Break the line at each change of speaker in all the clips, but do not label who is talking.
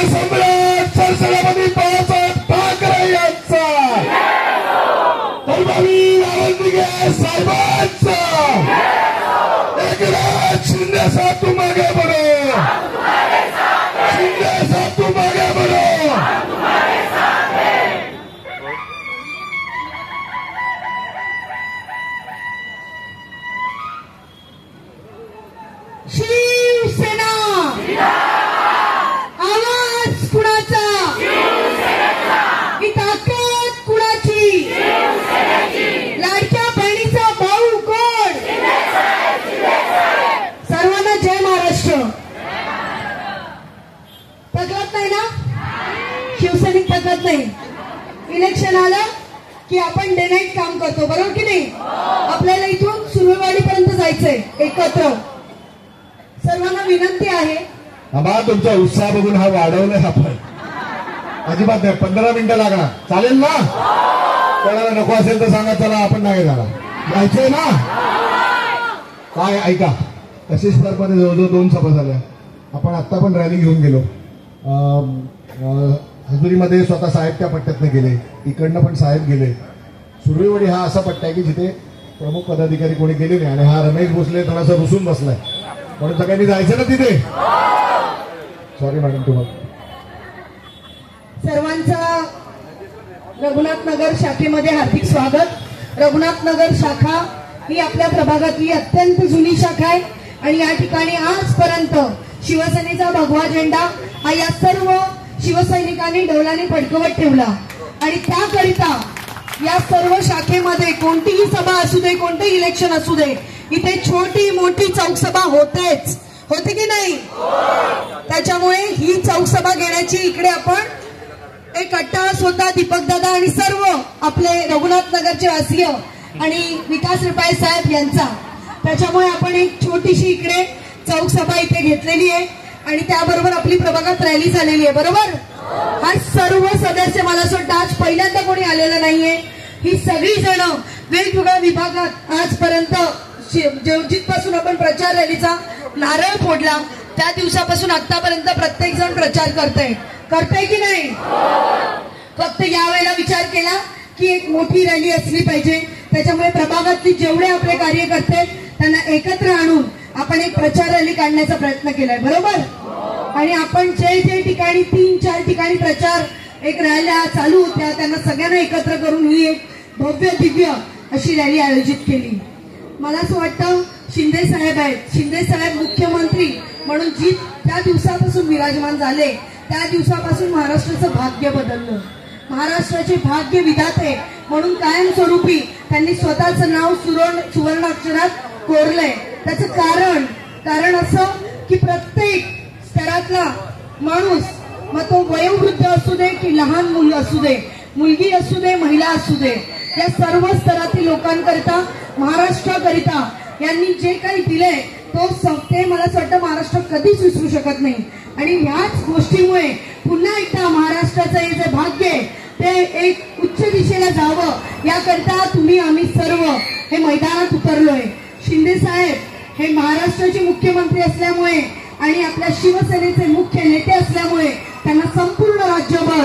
सम्राट सरसरापती बाळासाहेब ठाकरे यांचा, धर्मवीर आनंदीगे साहेबांचा, एकनाथ शिंदे साहेब तुम आगे बढ़ो, शिंदे साहेब तुम आगे बढ़ो।
शिवसेना आवाज कुणाचा, ही ताकद कुणाची, लाडक्या बहिणीचा भाऊ कोण, सर्वांना जय महाराष्ट्र। पकड़त नाही ना, शिवसैनिक पकड़त नाही। इलेक्शन आलं की आपण डे नाईट काम करतो, बरोबर की नाही। आपल्याला इथून सुरवेवाडीपर्यंत जायचंय एकत्र। सर्वांना विनंती आहे,
आम्हा तुमचा उत्साह बघून हा वाढवलाय आपण, अजिबात नाही। 15 मिनिटं लागणार, चालेल ना? कोणाला नको असेल तर सांगा, चला आपण नाही जाणार, जायचंय ना? काय ऐका, तशीच मध्ये जवळजवळ 2 सभा झाल्या। आपण आत्ता पण रॅली घेऊन गेलो, हजुरीमध्ये स्वतः साहेब त्या पट्ट्यातनं गेले, इकडनं पण साहेब गेले। सुर्वेवाडी हा असा पट्टा आहे की जिथे प्रमुख पदाधिकारी कोणी गेले नाही, आणि हा रमेश भोसले थोडासा रुसून बसलाय, म्हणून सगळ्यांनी जायचं ना तिथे। सॉरी मॅडम, तुम्हाला
सर्वांचा रघुनाथ नगर शाखेमध्ये हार्दिक स्वागत। रघुनाथ नगर शाखा ही आपल्या प्रभागातली अत्यंत जुनी शाखा आहे, आणि या ठिकाणी आजपर्यंत शिवसेनेचा भगवा झेंडा हा या सर्व शिवसैनिकांनी डौलाने फडकवत ठेवला, आणि त्याकरिता या सर्व शाखेमध्ये कोणतीही सभा असू दे, कोणतेही इलेक्शन असू दे, इथे छोटी मोठी चौकसभा होतेच, होते की नाही? त्याच्यामुळे ही चौकसभा घेण्याची इकडे आपण एक अट्टाहास होता, दीपक दादा आणि सर्व आपले रघुनाथ नगरचे वासीय आणि विकास रिपाळे साहेब यांचा। त्याच्यामुळे आपण एक छोटीशी इकडे चौकसभा इथे घेतलेली आहे, आणि त्याबरोबर आपली प्रभागात रॅली झालेली आहे, बरोबर। हा सर्व सदस्य, मला असं वाटतं आज पहिल्यांदा कोणी आलेलं नाहीये। ही सगळी जण वेगवेगळ्या विभागात आजपर्यंत जिथपासून आपण प्रचार रॅलीचा नारळ फोडला त्या दिवसापासून आतापर्यंत प्रत्येक जण प्रचार करतंय की नाही? फक्त यावेळेला विचार केला की एक मोठी रॅली असली पाहिजे, त्याच्यामुळे प्रभागातली जेवढे आपले कार्यकर्ते त्यांना एकत्र आणून आपण एक प्रचार रॅली काढण्याचा प्रयत्न केलाय, बरोबर। आणि आपण जे ठिकाणी 3-4 ठिकाणी प्रचार एक रॅल्या चालू होत्या, त्यांना सगळ्यांना एकत्र करून ही एक भव्य दिव्य अशी रॅली आयोजित केली। मला असं वाटतं शिंदे साहेब आहेत, शिंदे साहेब मुख्यमंत्री म्हणून त्या दिवसापासून विराजमान झाले, त्या दिवसापासून महाराष्ट्राचं भाग्य बदललं। महाराष्ट्राचे भाग्य विधाते म्हणून कायमस्वरूपी त्यांनी स्वतःचं नाव सुवर्णाक्षरात कोरलंय। त्याचं कारण असं की प्रत्येक स्तरातला माणूस, मग तो वयोवृद्ध असू दे की लहान मुलं असू दे, मुलगी असू दे, महिला असू दे, या सर्व स्तरातील लोकांकरिता, महाराष्ट्राकरिता यांनी जे काही दिले ते मला असं वाटतं महाराष्ट्र कधीच विसरू शकत नाही। आणि ह्याच गोष्टीमुळे पुन्हा एकदा महाराष्ट्राचं हे जे भाग्य आहे ते एक उच्च दिशेला जावं, याकरिता तुम्ही आम्ही सर्व हे मैदानात उतरलोय। शिंदे साहेब हे महाराष्ट्राचे मुख्यमंत्री असल्यामुळे आणि आपल्या शिवसेनेचे मुख्य नेते असल्यामुळे त्यांना संपूर्ण राज्यभर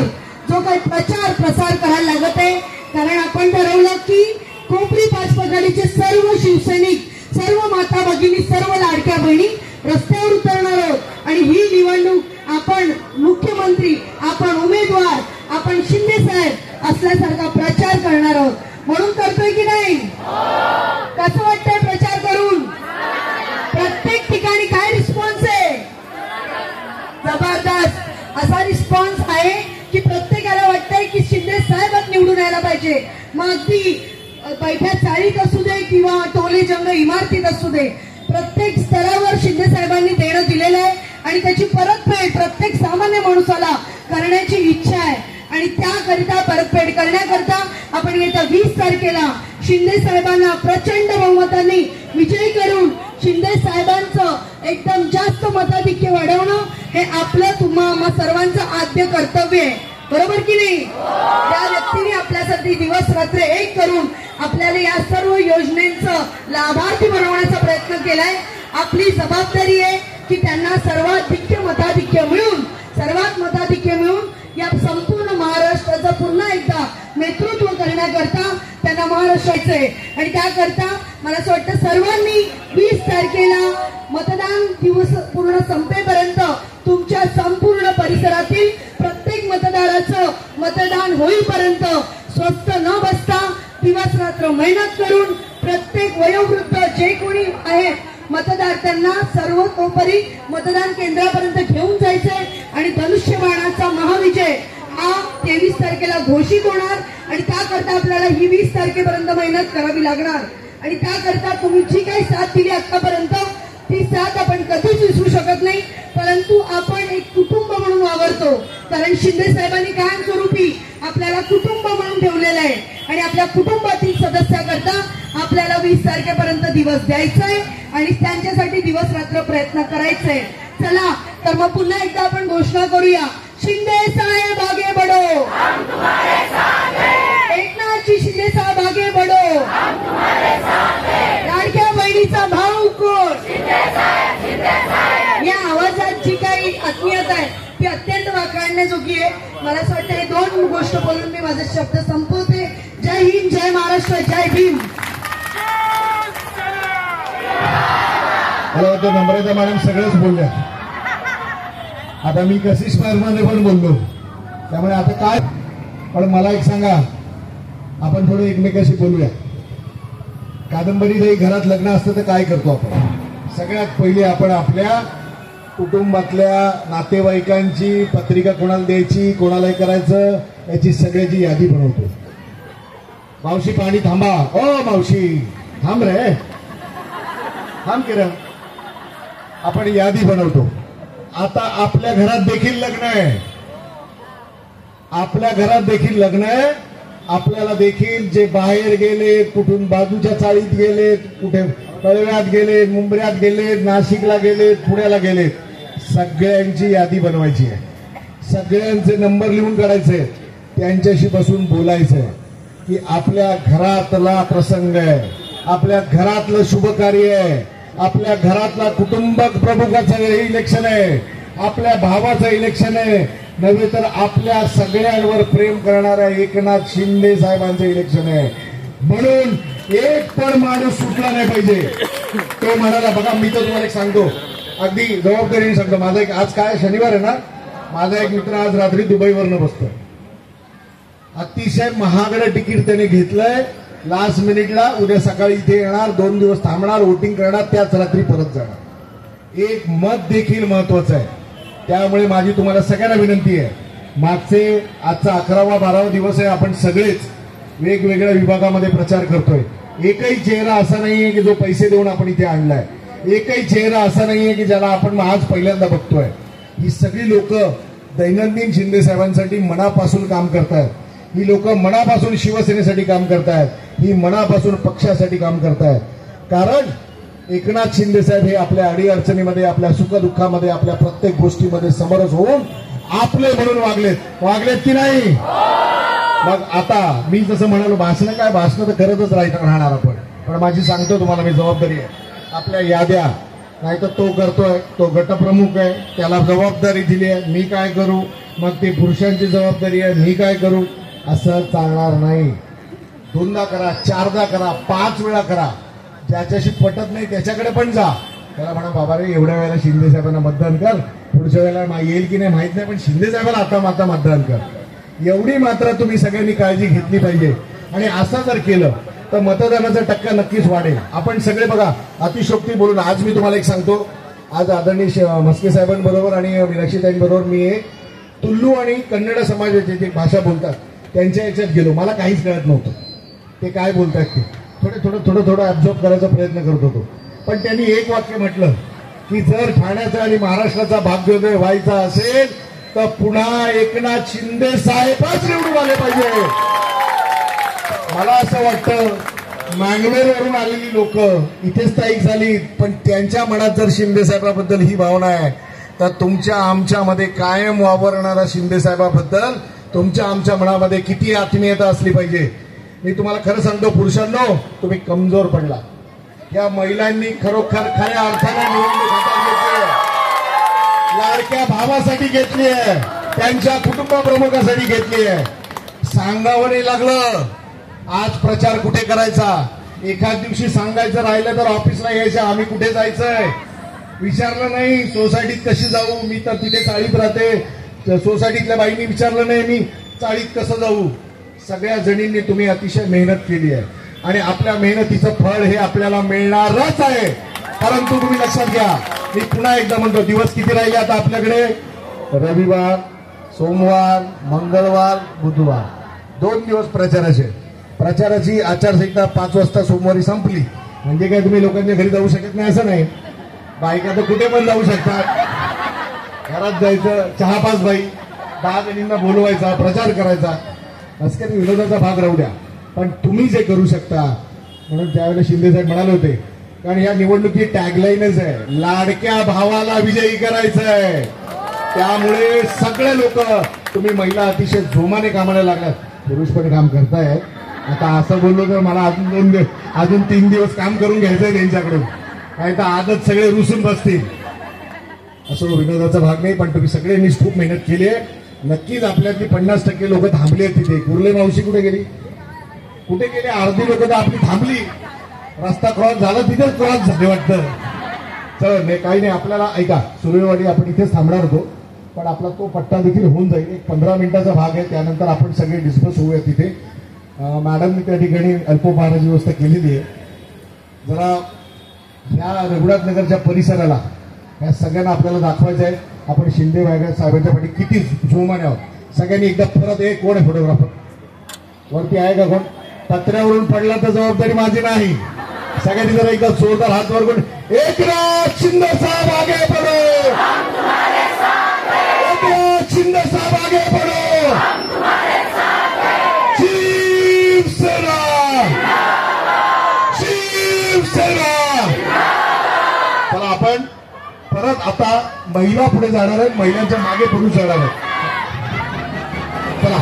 जो काही प्रचार प्रसार करायला लागत आहे, कारण आपण ठरवलं की कोपरी पाचपगडीचे सर्व शिवसैनिक, सर्व माता भगिनी, सर्व लाडक्या बहिणी रस्त्यावर उतरणार आहोत, आणि ही निवडणूक आपण मुख्यमंत्री, आपण उमेदवार, आपण शिंदे साहेब असल्यासारखा प्रचार करणार आहोत। म्हणून करतोय की नाही? कसं वाटतंय प्रचार करून? प्रत्येक ठिकाणी काय रिस्पॉन्स आहे? जबरदस्त असा रिस्पॉन्स आहे की प्रत्येकाला वाटतंय की शिंदे साहेबच निवडून यायला पाहिजे। मग अगदी बैठ्या चाळीत असू दे किंवा टोले जंग इमारतीत असू दे, प्रत्येक स्तरावर शिंदे साहेबांनी देणं दिलेलं आहे, आणि त्याची परतफेड प्रत्येक सामान्य माणसाला करण्याची इच्छा आहे। आणि त्याकरिता परतफेड करण्याकरता आपण येत्या 20 तारखेला शिंदे साहेबांना प्रचंड बहुमताने विजयी करून शिंदे साहेबांचं एकदम जास्त मताधिक्य वाढवणं हे आपलं तुम्हा सर्वांचं आद्य कर्तव्य आहे, बरोबर की नाही? त्या व्यक्तीने आपल्यासाठी दिवस रात्र एक करून आपल्याला या सर्व योजनेचं लाभार्थी बनवण्याचा प्रयत्न केलाय। आपली जबाबदारी आहे की त्यांना सर्वाधिक मताधिक्य मिळून, सर्वात मताधिक्य या संपूर्ण महाराष्ट्राचं पुन्हा एकदा नेतृत्व करण्याकरता त्यांना महाराष्ट्राचं आहे. आणि त्याकरता मला असं वाटतं सर्वांनी 20 तारखेला मतदान दिवस पूर्ण संपेपर्यंत तुमच्या संपूर्ण परिसरातील प्रत्येक मतदाराचं मतदान होईपर्यंत स्वस्थ न बसता दिवस रात्र मेहनत करून प्रत्येक वयोवृद्ध जे कोणी आहेत मतदार त्यांना सर्वतोपरी मतदान केंद्रापर्यंत घेऊन जायचंय. आणि धनुष्यबाणाचा महाविजय हा 23 तारखेला घोषित होणार. आणि त्याकरता आपल्याला ही 20 तारखेपर्यंत मेहनत करावी लागणार. आणि त्याकरता तुम्ही जी काही साथ दिली आतापर्यंत ती साथ आपण कधीच विसरू शकत नाही. परंतु आपण एक कुटुंब म्हणून वावरतो, कारण शिंदे साहेबांनी कायमस्वरूपी आपल्याला कुटुंब म्हणून ठेवलेलं आहे. आणि आपल्या कुटुंबातील सदस्याकरता आपल्याला 20 तारखेपर्यंत दिवस द्यायचाय आणि त्यांच्यासाठी दिवस रात्र प्रयत्न करायचंय. चला तर मग पुन्हा एकदा आपण घोषणा करूया, शिंदे साहेब आगे बढो, एकनाथजी शिंदे साहेब आगे बढो, लाडक्या बहिणीचा भाऊ कोण, या आवाजात जी काही आत्मीयता आहे ती अत्यंत वाखाणण्याजोगी आहे. मला असं वाटतं हे 2 गोष्ट बोलून मी माझे शब्द संपवते. जय हिंद, जय महाराष्ट्र, जय भीम.
मला वाटतं नम्रता मॅडम सगळंच बोलल्या. आता मी कशी स्पर्धमध्ये पण बोललो, त्यामुळे आता काय. पण मला एक सांगा, आपण थोडं एकमेकाशी बोलूया. कादंबरी घरात लग्न असतं तर काय करतो आपण? सगळ्यात पहिले आपण आपल्या कुटुंबातल्या नातेवाईकांची पत्रिका कोणाला द्यायची, कोणाला करायचं याची सगळ्याची यादी बनवतो. मावशी पाणी थांबा, ओ मावशी थांब रे, थांब किरण. आपण यादी बनवतो. आता आपल्या घरात देखील लग्न आहे, आपल्या घरात देखील लग्न आहे. आपल्याला देखील जे बाहेर गेले, कुठून बाजूच्या चाळीत गेले, कुठे कळव्यात गेले, मुंबऱ्यात गेले, नाशिकला गेले, पुण्याला गेले, सगळ्यांची यादी बनवायची आहे. सगळ्यांचे नंबर लिहून काढायचे, त्यांच्याशी बसून बोलायचंय की आपल्या घरातला प्रसंग आहे, आपल्या घरातलं शुभ कार्य आहे, आपल्या घरातला कुटुंब प्रमुखाचं इलेक्शन आहे, आपल्या भावाचं इलेक्शन आहे, नव्हे तर आपल्या सगळ्यांवर प्रेम करणाऱ्या एकनाथ शिंदे साहेबांचं इलेक्शन आहे. म्हणून एक पण माणूस सुटला नाही पाहिजे. तो म्हणाला, बघा मी तर तुम्हाला एक सांगतो, अगदी जबाबदारीने सांगतो. माझा एक, आज काय शनिवार आहे ना, माझा एक मित्र आज रात्री दुबईवरनं बसतोय. अतिशय महागडं तिकीट त्याने घेतलंय. लास्ट मिनिटला उद्या सकाळी इथे येणार, 2 दिवस थांबणार, वोटिंग करणार, त्याच रात्री परत जाणार. एक मत देखील महत्वाचं आहे. त्यामुळे माझी तुम्हाला सगळ्यांना विनंती आहे, मागचे आजचा 11वा 12वा दिवस आहे, आपण सगळेच वेगवेगळ्या विभागामध्ये प्रचार करतोय. एकही चेहरा असा नाहीये की जो पैसे देऊन आपण इथे आणलाय. एकही चेहरा असा नाहीये की ज्याला आपण आज पहिल्यांदा बघतोय. ही सगळी लोक दैनंदिन शिंदे साहेबांसाठी मनापासून काम करतायत. ही लोक मनापासून शिवसेनेसाठी काम करतायत. ही मनापासून पक्षासाठी काम करतायत. कारण एकनाथ शिंदे साहेब हे आपल्या अडीअडचणीमध्ये, आपल्या सुखदुःखामध्ये, आपल्या प्रत्येक गोष्टीमध्ये समरस होऊन आपले म्हणून वागलेत की नाही? मग आता मी जसं म्हणालो, भाषण काय, भाषण तर करतच राहणार आपण. पण माझी सांगतो तुम्हाला मी जबाबदारी आहे. आपल्या याद्या नाही तर तो करतोय, तो गटप्रमुख आहे, त्याला जबाबदारी दिली आहे, मी काय करू? मग ते पुरुषांची जबाबदारी आहे, मी काय करू? असं चालणार नाही. 2दा करा, 4दा करा, 5 वेळा करा. ज्याच्याशी पटत नाही त्याच्याकडे पण जा. त्याला म्हणा, बाबा रे एवढ्या वेळेला शिंदे साहेबांना मतदान कर, पुढच्या वेळेला येईल की नाही माहित नाही, पण शिंदे साहेबांना आता मतदान कर. एवढी मात्र तुम्ही सगळ्यांनी काळजी घेतली पाहिजे. आणि असं जर केलं तर मतदानाचा टक्का नक्कीच वाढेल. आपण सगळे बघा अतिशोक्ती बोलून, आज मी तुम्हाला एक सांगतो, आज आदरणीय म्हस्के साहेबांबरोबर आणि मीनाक्षीताईंबरोबर मी एक तुल्लू आणि कन्नड समाजाची जी भाषा बोलतात त्यांच्या याच्यात गेलो. मला काहीच कळत नव्हतं ते काय बोलतात. ते थोडं ऍब्झॉर्ब करायचा प्रयत्न करत होतो. पण त्यांनी एक वाक्य म्हटलं की जर ठाण्याचा आणि महाराष्ट्राचा भाग्योदय व्हायचा असेल तर पुन्हा एकनाथ शिंदे साहेबच निवडून आले पाहिजे. मला असं वाटतं मँगलोरवरून आलेली लोक इथे स्थायिक झाली, पण त्यांच्या मनात जर शिंदे साहेबाबद्दल ही भावना आहे तर तुमच्या आमच्यामध्ये कायम वावरणारा शिंदे साहेबाबद्दल तुमच्या आमच्या मनामध्ये किती आत्मीयता असली पाहिजे. मी तुम्हाला खरं सांगतो पुरुषांनो, तुम्ही कमजोर पडला. या महिलांनी खरोखर खऱ्या अर्थाने निवडणूक हातात घेतली आहे. लाडक्या भावासाठी घेतली आहे. त्यांच्या कुटुंब प्रमुखासाठी घेतली आहे. सांगावं नाही लागलं आज प्रचार कुठे करायचा. एखाद दिवशी सांगायचं राहिलं तर ऑफिसला यायचं, आम्ही कुठे जायचंय विचारलं नाही. सोसायटीत कशी जाऊ, मी तर तिथे चाळीत राहते, सोसायटीतल्या बाईंनी विचारलं नाही मी चाळीत कसं जाऊ. सगळ्या जणींनी तुम्ही अतिशय मेहनत केली आहे आणि आपल्या मेहनतीचं फळ हे आपल्याला मिळणारच आहे. परंतु तुम्ही लक्षात घ्या, मी पुन्हा एकदा म्हणतो, दिवस किती राहिले आता आपल्याकडे? रविवार, सोमवार, मंगळवार, बुधवार, 2 दिवस प्रचाराचे. प्रचाराची आचारसंहिता 5 वाजता सोमवारी संपली म्हणजे काय तुम्ही लोकांच्या घरी जाऊ शकत नाही असं नाही. बायका तर कुठे पण जाऊ शकतात. घरात जायचं, चहा पाच बाई, 10 जणींना बोलवायचा, प्रचार करायचा. असं काही विरोधाचा भाग राहू द्या, पण तुम्ही जे करू शकता. म्हणून त्यावेळेला शिंदे साहेब म्हणाले होते, कारण या निवडणुकीची टॅगलाईनच आहे, लाडक्या भावाला विजयी करायचं आहे. त्यामुळे सगळे लोक, तुम्ही महिला अतिशय जोमाने कामाला लागलात, पुरुष पण काम करतायत. आता असं बोललो तर मला अजून 3 दिवस काम करून घ्यायचंय त्यांच्याकडून, काय तर आजच सगळे रुसून बसतील. असं विनोदाचा भाग नाही, पण तुम्ही सगळ्यांनी खूप मेहनत केली आहे. नक्कीच आपल्यातली 50% लोक थांबली आहेत तिथे. कुर्ले मावशी कुठे गेली? कुठे गेली? अर्धी लोक तर आपली थांबली, रस्ता क्रॉस झाला तिथेच क्रॉस झाले वाटतं. चल नाही, काही नाही, आपल्याला ऐका, सुर्यवाडी आपण इथेच थांबणार होतो, पण आपला तो पट्टा देखील होऊन जाईल. एक 15 मिनिटाचा भाग आहे, त्यानंतर आपण सगळे डिस्कस होऊया तिथे. मॅडमनी त्या ठिकाणी अल्पोपहाराची व्यवस्था केलेली आहे. जरा या रघुनाथ नगरच्या परिसराला या सगळ्यांना आपल्याला दाखवायचं आहे आपण शिंदे साहेबांच्या पाठी किती जोमाने आहोत. सगळ्यांनी एकदा परत, एक कोण आहे फोटोग्राफर वरती आहे का कोण? पत्र्यावरून पडला तर जबाबदारी माझी नाही. सगळ्यांनी जरा एकदा जोरदार हात वर करून, एकनाथ शिंदे साहेब आगे बढ़ो, एकनाथ शिंदे साहेब आगे बढ़ो, शिवसेना, शिवसेना. चला आपण परत आता महिला पुढे जाणार आहेत, महिलांच्या मागे पुरुष जाणार आहेत. चला.